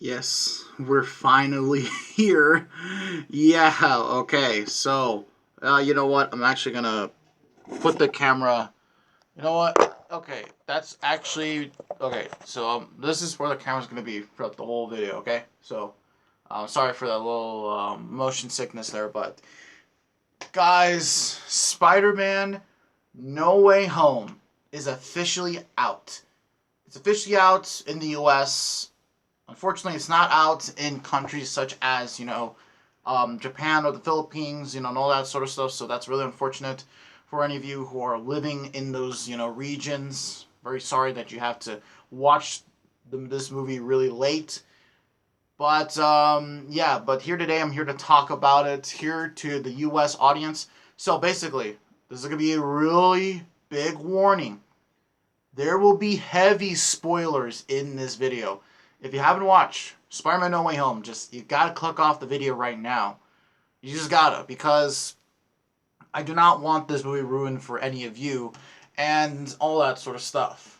Yes, we're finally here. Yeah, okay, so, you know what? I'm actually gonna put the camera. You know what? Okay, that's actually. Okay, so this is where the camera's gonna be throughout the whole video, okay? So, sorry for that little motion sickness there, but. Guys, Spider Man No Way Home is officially out. It's officially out in the US. Unfortunately, it's not out in countries such as, Japan or the Philippines, and all that sort of stuff. So that's really unfortunate for any of you who are living in those, regions. Very sorry that you have to watch this movie really late. But, yeah, but here today, I'm here to talk about it here to the US audience. So basically, this is going to be a really big warning. There will be heavy spoilers in this video. If you haven't watched Spider-Man No Way Home, you gotta click off the video right now. You just gotta, because I do not want this movie ruined for any of you and all that sort of stuff.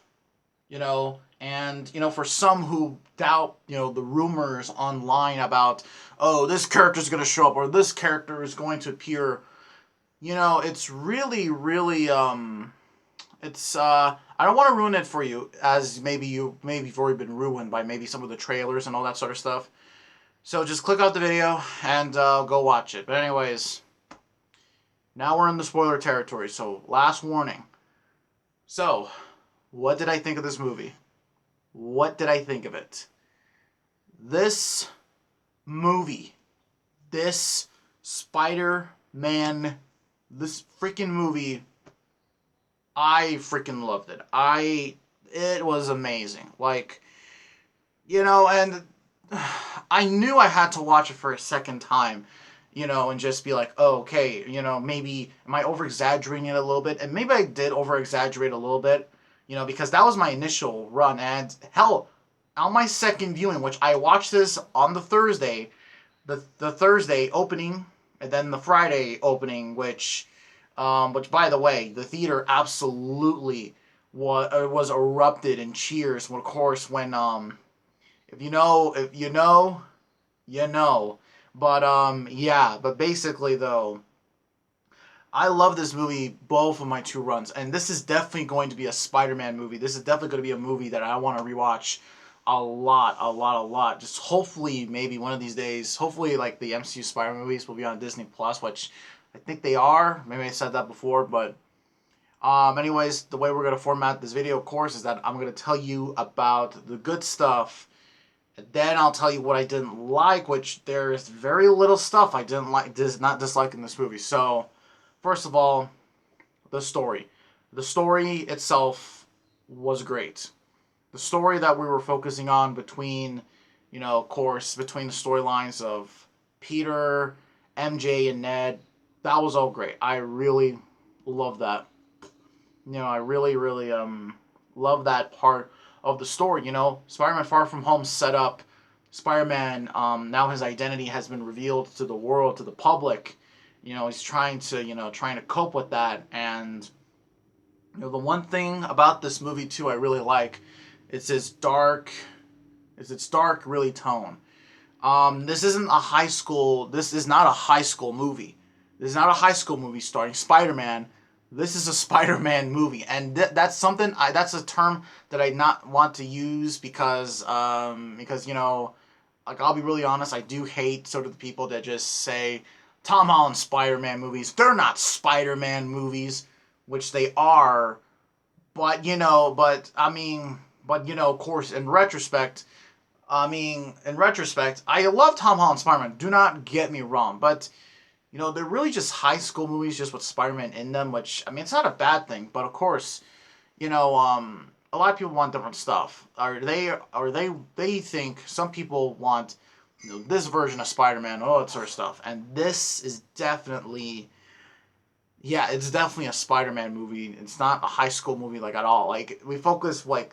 And for some who doubt, the rumors online about, oh, this character's gonna show up or this character is going to appear, it's really, really, it's I don't want to ruin it for you, as maybe you've already been ruined by maybe some of the trailers and all that sort of stuff. So just click out the video and go watch it. But anyways, now we're in the spoiler territory. So last warning. So, what did I think of this movie? What did I think of it? This movie, this Spider-Man, this freaking movie, I freaking loved it. It was amazing. And I knew I had to watch it for a second time, and just be like, oh, okay, maybe am I over exaggerating it a little bit? And maybe I did over exaggerate a little bit, because that was my initial run. And hell, on my second viewing, which I watched this on the Thursday, the Thursday opening, and then the Friday opening, which by the way, the theater absolutely was erupted in cheers. Of course, when if you know, you know. But yeah. But basically, though, I love this movie. Both of my two runs, and this is definitely going to be a Spider-Man movie. This is definitely going to be a movie that I want to rewatch a lot, a lot, a lot. Just hopefully, maybe one of these days. Hopefully, like the MCU Spider movies will be on Disney Plus, which I think they are. Maybe I said that before, but anyways, the way we're gonna format this video, of course, is that I'm gonna tell you about the good stuff, and then I'll tell you what I didn't like, which there is very little stuff I didn't like, does not dislike in this movie. So, first of all, the story. The story itself was great. The story that we were focusing on between, of course, between the storylines of Peter, MJ, and Ned, that was all great. I really love that. I really, really love that part of the story. Spider-Man Far From Home set up Spider-Man. Now his identity has been revealed to the world, to the public. He's trying to cope with that. And the one thing about this movie too, I really like, it's its dark, really tone. This isn't a high school. This is not a high school movie. This is not a high school movie starring Spider-Man. This is a Spider-Man movie, and that's something. That's a term that I not want to use because like I'll be really honest, I do hate sort of the people that just say Tom Holland Spider-Man movies. They're not Spider-Man movies, which they are, but of course, in retrospect, I love Tom Holland Spider-Man. Do not get me wrong, but they're really just high school movies, just with Spider-Man in them. Which it's not a bad thing, but of course, a lot of people want different stuff. They think some people want this version of Spider-Man, all that sort of stuff, and this is definitely. Yeah, it's definitely a Spider-Man movie. It's not a high school movie at all. We focus we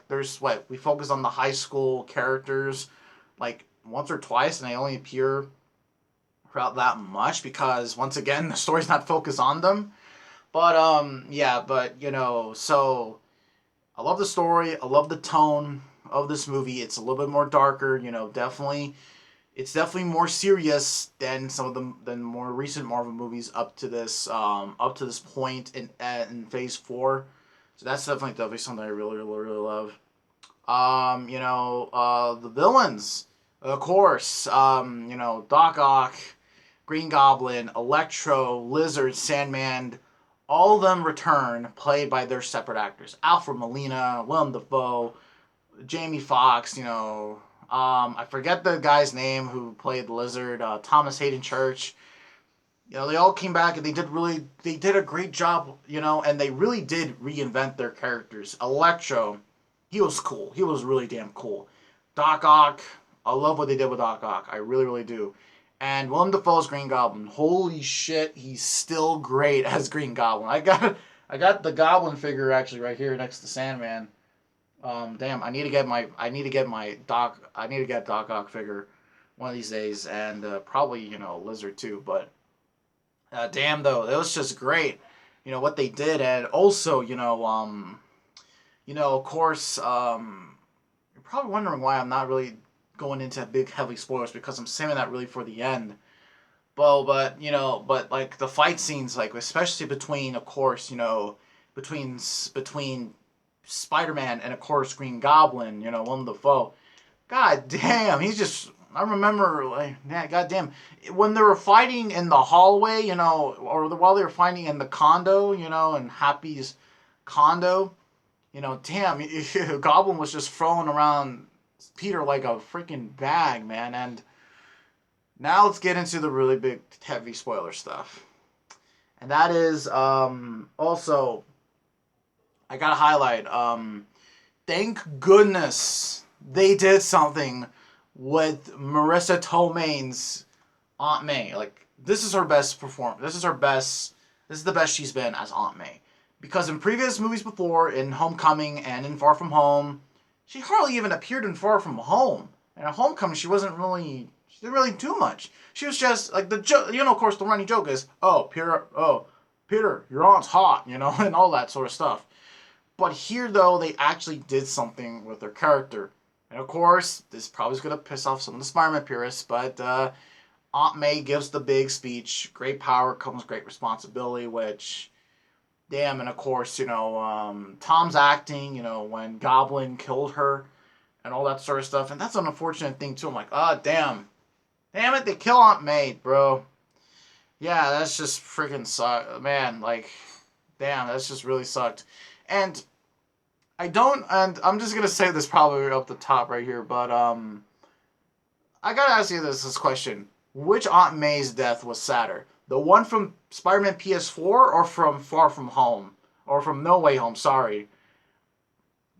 focus on the high school characters once or twice, and they only appear throughout that much because once again the story's not focused on them. But yeah, but so I love the story. I love the tone. of this movie. It's a little bit more darker, you know, definitely. It's definitely more serious than some of the than more recent Marvel movies up to this point in Phase 4. So that's definitely something I really really really love. The villains, of course. Doc Ock, Green Goblin, Electro, Lizard, Sandman, all of them return, played by their separate actors. Alfred Molina, Willem Dafoe, Jamie Foxx. I forget the guy's name who played the Lizard. Thomas Hayden Church. They all came back and they did a great job. And they really did reinvent their characters. Electro, he was cool. He was really damn cool. Doc Ock, I love what they did with Doc Ock. I really, really do. And Willem Dafoe's Green Goblin. Holy shit, he's still great as Green Goblin. I got the Goblin figure actually right here next to Sandman. Damn, I need to get Doc Ock figure one of these days, and probably Lizard too. But damn though, it was just great. What they did, and also of course, you're probably wondering why I'm not really going into big heavy spoilers because I'm saving that really for the end. Well, but like the fight scenes, like especially between, of course, between Spider-Man and of course Green Goblin, Willem Dafoe. God damn, he's just. I remember, like, yeah, goddamn, when they were fighting in the hallway, or while they were fighting in the condo, in Happy's condo, damn, Goblin was just throwing around Peter like a freaking bag, man. And now let's get into the really big, heavy spoiler stuff. And that is, also, I gotta highlight, thank goodness they did something with Marissa Tomei's Aunt May. Like, this is her best performance. This is the best she's been as Aunt May. Because in previous movies before, in Homecoming and in Far From Home, she hardly even appeared in Far From Home. And in Homecoming, she didn't really do much. She was just, like, the joke, of course, the running joke is, Peter, your aunt's hot, and all that sort of stuff. But here, though, they actually did something with her character. And of course, this probably is going to piss off some of the Spider-Man purists, but Aunt May gives the big speech, great power comes great responsibility, which, damn, and of course, Tom's acting, when Goblin killed her, and all that sort of stuff, and that's an unfortunate thing, too. I'm like, damn it, they kill Aunt May, bro. Yeah, that's just freaking suck, man, like, damn, that's just really sucked. And I'm just gonna say this probably up the top right here, but I gotta ask you this question: which Aunt May's death was sadder, the one from Spider-Man PS4 or from Far From Home, or from No Way Home? Sorry,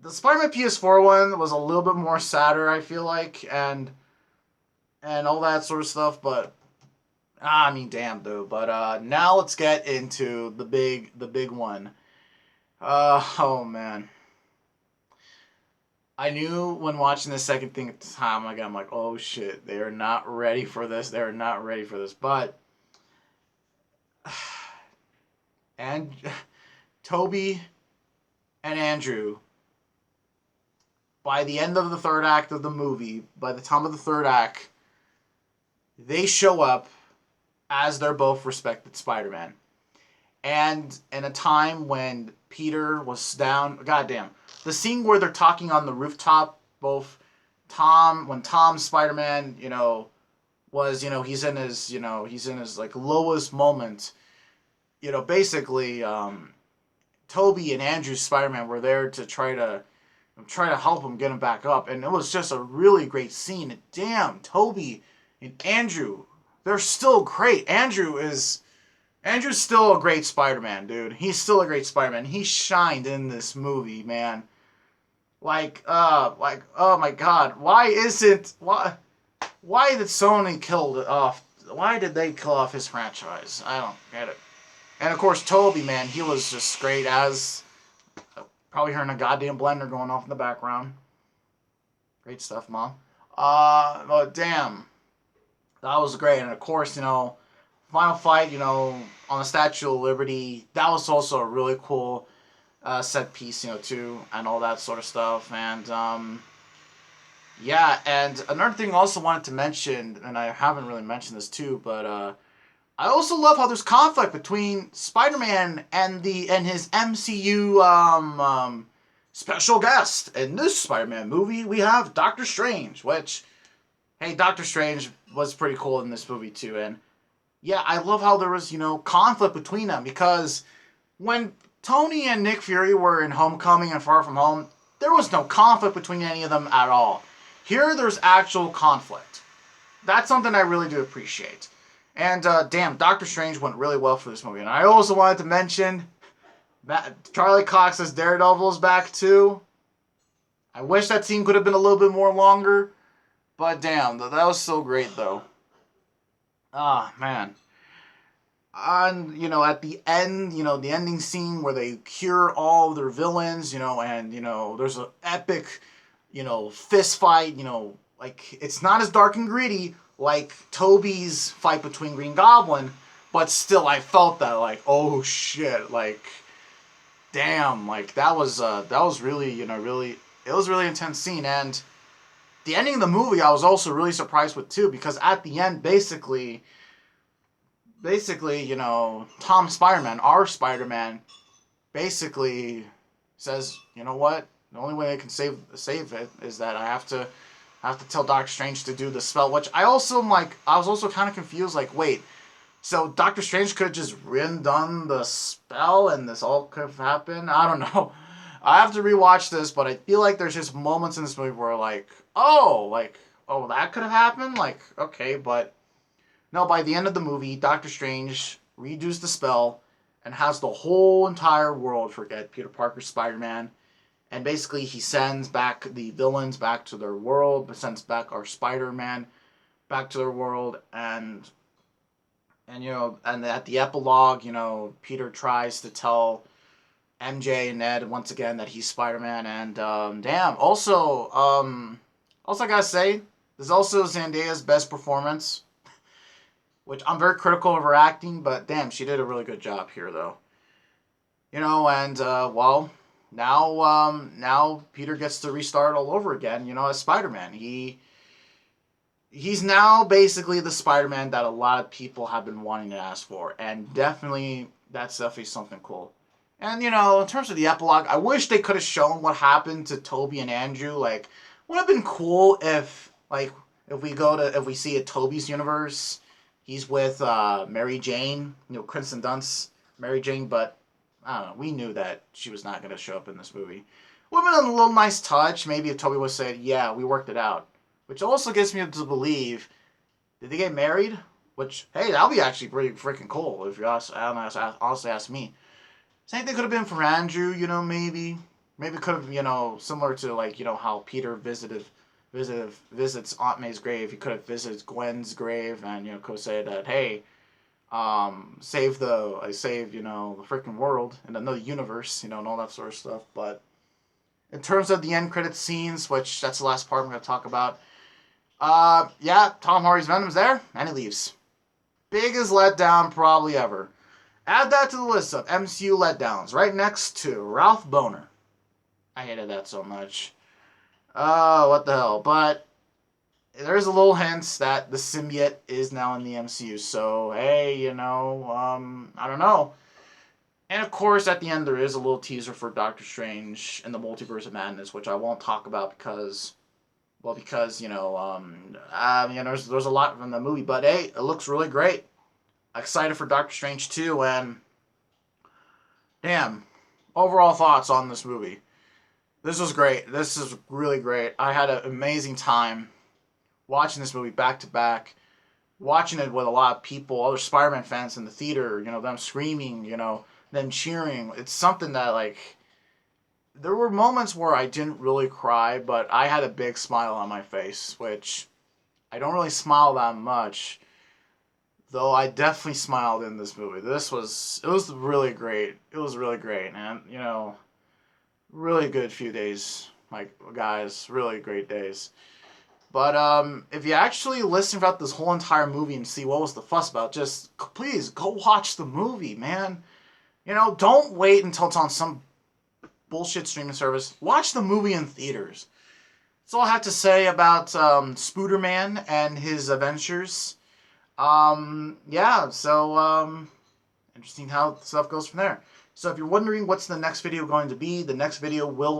the Spider-Man PS4 one was a little bit more sadder, I feel like, and all that sort of stuff. But I mean, damn, dude. But now let's get into the big one. Oh man. I knew when watching the second thing at the time, I'm like, oh shit, they are not ready for this. They're not ready for this. But, and Toby and Andrew, by the end of the third act of the movie, by the time of the third act, they show up as they're both respected Spider-Man. And in a time when Peter was down, goddamn, the scene where they're talking on the rooftop, both when Tom's Spider-Man, was, he's in his like lowest moment, basically, Toby and Andrew's Spider-Man were there to try to help him get him back up, and it was just a really great scene. And damn, Toby and Andrew, they're still great. Andrew's still a great Spider-Man, dude. He's still a great Spider-Man. He shined in this movie, man. Like, oh my God, why did Sony kill it off? Why did they kill off his franchise? I don't get it. And of course, Toby, man, he was just great as, probably hearing a goddamn blender going off in the background. Great stuff, Mom. But damn, that was great. And of course, final fight, on the Statue of Liberty, that was also a really cool set piece, too, and all that sort of stuff. And Yeah, and another thing I also wanted to mention, and I haven't really mentioned this too, but I also love how there's conflict between Spider-Man and his MCU special guest. In this Spider-Man movie, we have Doctor Strange, which, hey, Doctor Strange was pretty cool in this movie too, and yeah, I love how there was, conflict between them because when Tony and Nick Fury were in Homecoming and Far From Home, there was no conflict between any of them at all. Here, there's actual conflict. That's something I really do appreciate. And damn, Doctor Strange went really well for this movie. And I also wanted to mention Charlie Cox's Daredevil is back too. I wish that scene could have been a little bit more longer, but damn, that was so great though. Ah, man. And at the end, the ending scene where they cure all of their villains, and there's an epic, fist fight, like it's not as dark and gritty like Toby's fight between Green Goblin, but still I felt that like, oh shit, like damn, like that was really, really, it was a really intense scene. And the ending of the movie I was also really surprised with too, because at the end basically, Tom Spider-Man, our Spider-Man, basically says, you know what? The only way I can save it is that I have to tell Doctor Strange to do the spell. Which I was also kind of confused. Like, wait, so Doctor Strange could have just redone the spell and this all could have happened? I don't know. I have to rewatch this, but I feel like there's just moments in this movie where oh, that could have happened. Like, okay, but no, by the end of the movie, Doctor Strange redoes the spell and has the whole entire world forget Peter Parker's Spider-Man. And basically, he sends back the villains back to their world, but sends back our Spider-Man back to their world. And at the epilogue, Peter tries to tell MJ and Ned once again that he's Spider-Man. And damn, also I gotta say, this is also Zendaya's best performance, which I'm very critical of her acting, but damn, she did a really good job here, though. And well, now Peter gets to restart all over again. As Spider-Man, he's now basically the Spider-Man that a lot of people have been wanting to ask for, and that's definitely something cool. And in terms of the epilogue, I wish they could have shown what happened to Toby and Andrew. Like, would have been cool if we see a Toby's universe, he's with Mary Jane, Kristen Dunst's Mary Jane, but I don't know. We knew that she was not going to show up in this movie. Would have been a little nice touch, maybe if Toby would have said, "Yeah, we worked it out," which also gets me to believe, did they get married? Which, hey, that'll be actually pretty freaking cool if you honestly ask me. Same thing could have been for Andrew, maybe could have, similar to like how Peter visits Aunt May's grave. He could have visited Gwen's grave and could have said that, hey, I saved the freaking world and another universe, and all that sort of stuff. But in terms of the end credit scenes, which that's the last part I'm going to talk about. Yeah, Tom Hardy's Venom's there and he leaves. Biggest letdown probably ever. Add that to the list of MCU letdowns, right next to Ralph Boner. I hated that so much. What the hell? But there's a little hints that the symbiote is now in the MCU. So, hey, I don't know. And of course, at the end, there is a little teaser for Doctor Strange and the Multiverse of Madness, which I won't talk about because there's a lot from the movie. But hey, it looks really great. Excited for Doctor Strange 2, and damn, overall thoughts on this movie. This was great. This is really great. I had an amazing time watching this movie back to back, watching it with a lot of people, other Spider-Man fans in the theater, them screaming, them cheering. It's something that, like, there were moments where I didn't really cry, but I had a big smile on my face, which I don't really smile that much. Though I definitely smiled in this movie. It was really great. It was really great, and really good few days, like guys, really great days. But if you actually listen throughout this whole entire movie and see what was the fuss about, just please go watch the movie, man. Don't wait until it's on some bullshit streaming service. Watch the movie in theaters. That's all I have to say about Spooderman and his adventures. Yeah, so interesting how stuff goes from there. So if you're wondering what's the next video going to be, the next video will